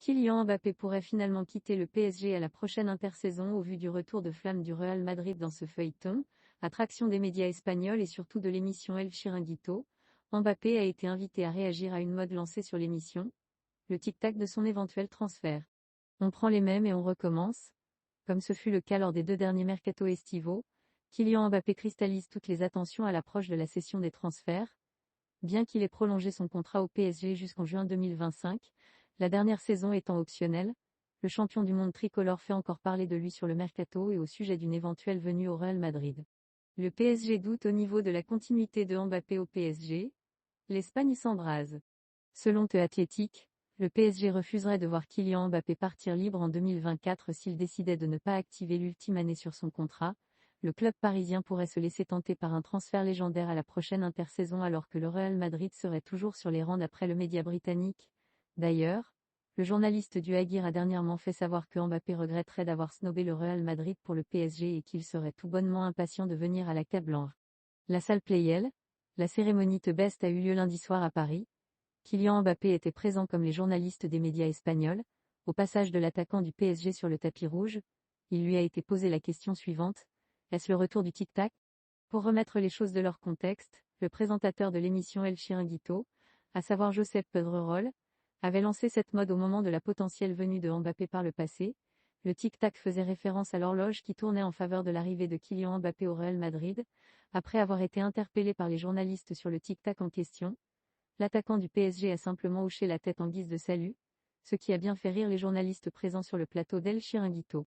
Kylian Mbappé pourrait finalement quitter le PSG à la prochaine intersaison au vu du retour de flamme du Real Madrid dans ce feuilleton, attraction des médias espagnols et surtout de l'émission El Chiringuito. Mbappé a été invité à réagir à une mode lancée sur l'émission, le tic-tac de son éventuel transfert. On prend les mêmes et on recommence. Comme ce fut le cas lors des 2 derniers mercato estivaux, Kylian Mbappé cristallise toutes les attentions à l'approche de la session des transferts. Bien qu'il ait prolongé son contrat au PSG jusqu'en juin 2025, la dernière saison étant optionnelle, le champion du monde tricolore fait encore parler de lui sur le mercato et au sujet d'une éventuelle venue au Real Madrid. Le PSG doute au niveau de la continuité de Mbappé au PSG. L'Espagne s'embrase. Selon The Athletic, le PSG refuserait de voir Kylian Mbappé partir libre en 2024 s'il décidait de ne pas activer l'ultime année sur son contrat. Le club parisien pourrait se laisser tenter par un transfert légendaire à la prochaine intersaison alors que le Real Madrid serait toujours sur les rangs d'après le média britannique. D'ailleurs, le journaliste du Haguir a dernièrement fait savoir que Mbappé regretterait d'avoir snobé le Real Madrid pour le PSG et qu'il serait tout bonnement impatient de venir à la Casablanca. La salle Playel, la cérémonie The Best a eu lieu lundi soir à Paris. Kylian Mbappé était présent comme les journalistes des médias espagnols. Au passage de l'attaquant du PSG sur le tapis rouge, il lui a été posé la question suivante. Est-ce le retour du tic-tac? Pour remettre les choses de leur contexte, le présentateur de l'émission El Chiringuito, à savoir Josep Pedrerol, avait lancé cette mode au moment de la potentielle venue de Mbappé par le passé. Le tic-tac faisait référence à l'horloge qui tournait en faveur de l'arrivée de Kylian Mbappé au Real Madrid. Après avoir été interpellé par les journalistes sur le tic-tac en question, l'attaquant du PSG a simplement hoché la tête en guise de salut, ce qui a bien fait rire les journalistes présents sur le plateau d'El Chiringuito.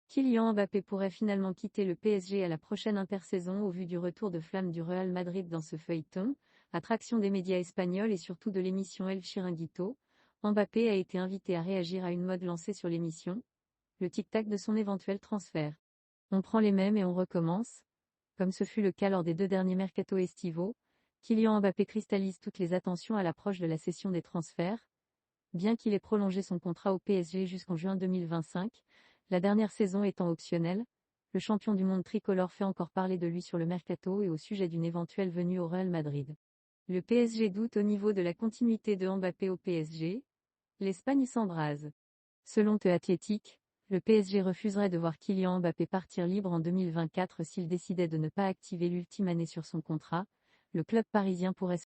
Kylian Mbappé pourrait finalement quitter le PSG à la prochaine intersaison au vu du retour de flamme du Real Madrid dans ce feuilleton, attraction des médias espagnols et surtout de l'émission El Chiringuito. Mbappé a été invité à réagir à une mode lancée sur l'émission, le tic-tac de son éventuel transfert. On prend les mêmes et on recommence. Comme ce fut le cas lors des 2 derniers mercato estivaux, Kylian Mbappé cristallise toutes les attentions à l'approche de la session des transferts. Bien qu'il ait prolongé son contrat au PSG jusqu'en juin 2025, la dernière saison étant optionnelle, le champion du monde tricolore fait encore parler de lui sur le mercato et au sujet d'une éventuelle venue au Real Madrid. Le PSG doute au niveau de la continuité de Mbappé au PSG. L'Espagne s'embrase. Selon The Athletic, le PSG refuserait de voir Kylian Mbappé partir libre en 2024 s'il décidait de ne pas activer l'ultime année sur son contrat. Le club parisien pourrait